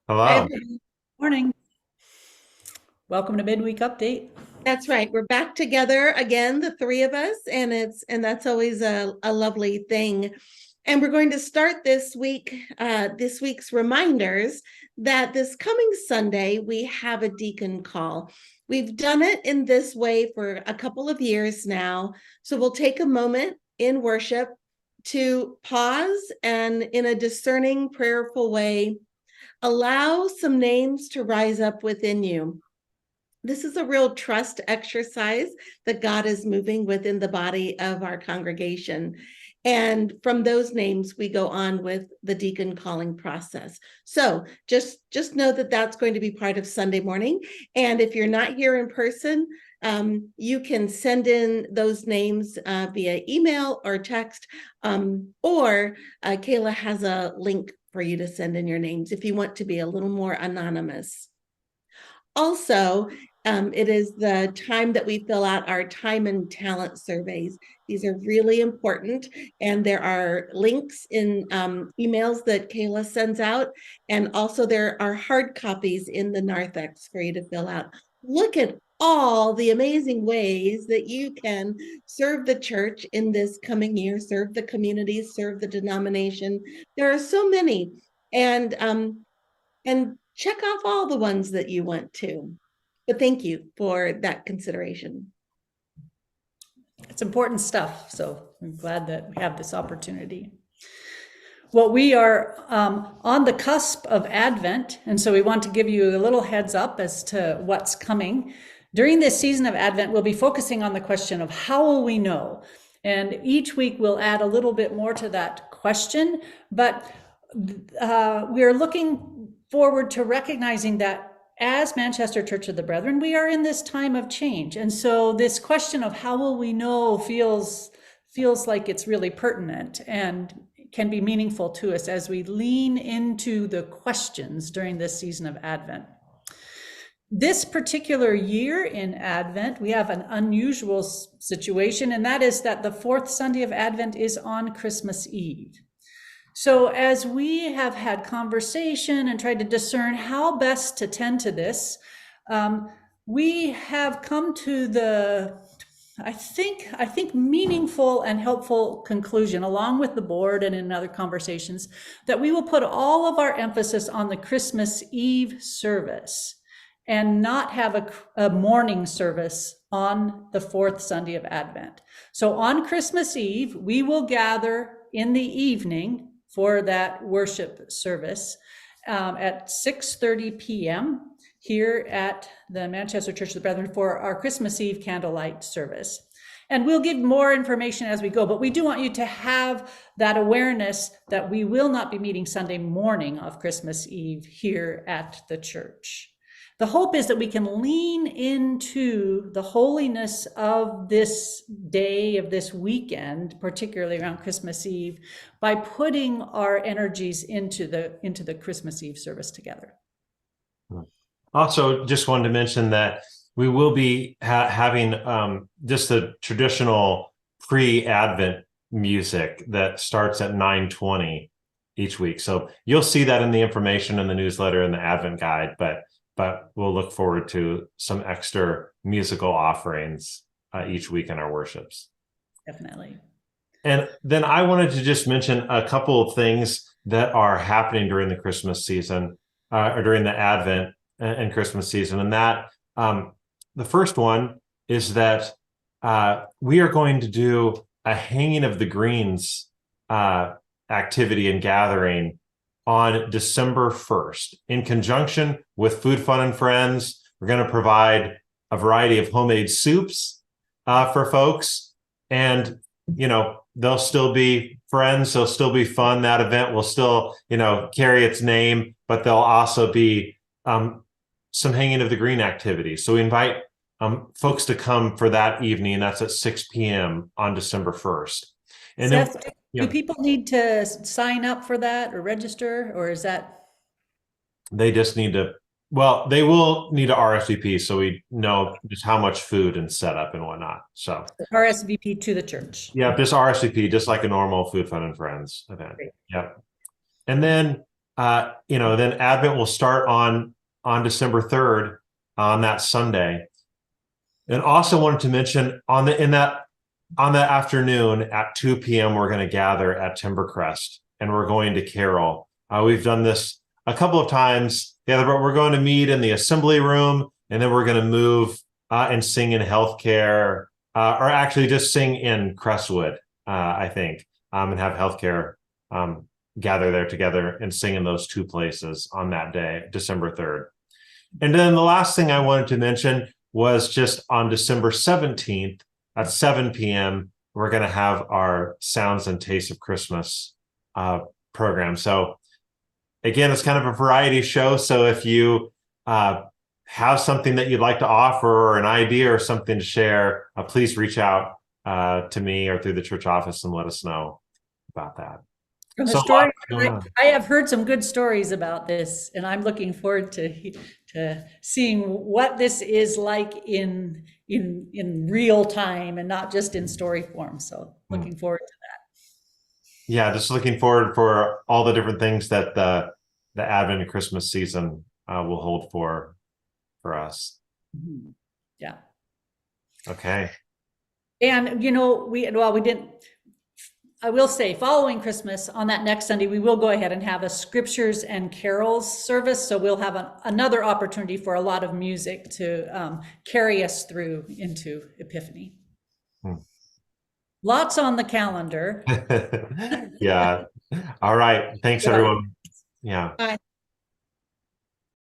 Hi, Hello. everybody. Morning. Welcome to Midweek Update. That's right. We're back together again, the three of us, and that's always a lovely thing. And we're going to start this week's reminders that this coming Sunday we have a deacon call. We've done it in this way for a couple of years now. So we'll take a moment in worship to pause and in a discerning, prayerful way, allow some names to rise up within you. This is a real trust exercise that God is moving within the body of our congregation. And from those names, we go on with the deacon calling process. So just know that that's going to be part of Sunday morning. And if you're not here in person, you can send in those names via email or text, or Kayla has a link for you to send in your names if you want to be a little more anonymous. Also, it is the time that we fill out our time and talent surveys. These are really important, and there are links in emails that Kayla sends out, and also there are hard copies in the narthex for you to fill out. Look at all the amazing ways that you can serve the church in this coming year, serve the community, serve the denomination. There are so many, and check off all the ones that you want to. But thank you for that consideration. It's important stuff, so I'm glad that we have this opportunity. Well, we are on the cusp of Advent, and so we want to give you a little heads up as to what's coming. During this season of Advent, we'll be focusing on the question of how will we know? And each week we'll add a little bit more to that question, but we are looking forward to recognizing that as Manchester Church of the Brethren, we are in this time of change. And so this question of how will we know feels like it's really pertinent and can be meaningful to us as we lean into the questions during this season of Advent. This particular year in Advent, we have an unusual situation, and that is that the fourth Sunday of Advent is on Christmas Eve. So as we have had conversation and tried to discern how best to tend to this, we have come to the, I think meaningful and helpful conclusion, along with the board and in other conversations, that we will put all of our emphasis on the Christmas Eve service and not have a morning service on the fourth Sunday of Advent. So on Christmas Eve, we will gather in the evening for that worship service at 6:30 p.m. here at the Manchester Church of the Brethren for our Christmas Eve candlelight service. And we'll give more information as we go, but we do want you to have that awareness that we will not be meeting Sunday morning of Christmas Eve here at the church. The hope is that we can lean into the holiness of this day, of this weekend, particularly around Christmas Eve, by putting our energies into the Christmas Eve service together. Also, just wanted to mention that we will be having just the traditional pre-Advent music that starts at 9:20 each week. So you'll see that in the information in the newsletter and the Advent guide, but we'll look forward to some extra musical offerings each week in our worships. Definitely. And then I wanted to just mention a couple of things that are happening during the Christmas season, or during the Advent and Christmas season. And that the first one is that we are going to do a hanging of the greens activity and gathering on December 1st. In conjunction with Food, Fun, and Friends, we're going to provide a variety of homemade soups for folks. And, they'll still be friends. They'll still be fun. That event will still, carry its name, but there'll also be some hanging of the green activities. So we invite folks to come for that evening. That's at 6 p.m. on December 1st. And Seth, then, do people need to sign up for that or register, or is that? They just need to, well, they will need to RSVP so we know just how much food and setup and whatnot. So RSVP to the church. yeah, just RSVP, just like a normal Food, Fun, and Friends event. Great. Yep. And then then Advent will start on December 3rd on that Sunday. And also wanted to mention on that afternoon at 2 p.m. we're going to gather at Timbercrest and we're going to carol. We've done this a couple of times. Yeah, but we're going to meet in the assembly room, and then we're going to move and sing in healthcare, or actually just sing in Crestwood, I think, and have healthcare gather there together and sing in those two places on that day, December 3rd. And then the last thing I wanted to mention was just on December 17th at 7 p.m., we're going to have our Sounds and Tastes of Christmas program. So again, it's kind of a variety show. So if you have something that you'd like to offer or an idea or something to share, please reach out to me or through the church office and let us know about that. From the So, story, yeah. I have heard some good stories about this, and I'm looking forward to seeing what this is like in real time and not just in story form. So looking forward to that. Yeah, just looking forward for all the different things that the Advent and Christmas season will hold for us. Yeah. Okay. And we didn't. I will say, following Christmas, on that next Sunday, we will go ahead and have a scriptures and carols service. So we'll have another opportunity for a lot of music to carry us through into Epiphany. Lots on the calendar. Yeah. All right. Thanks, everyone. Yeah. Bye.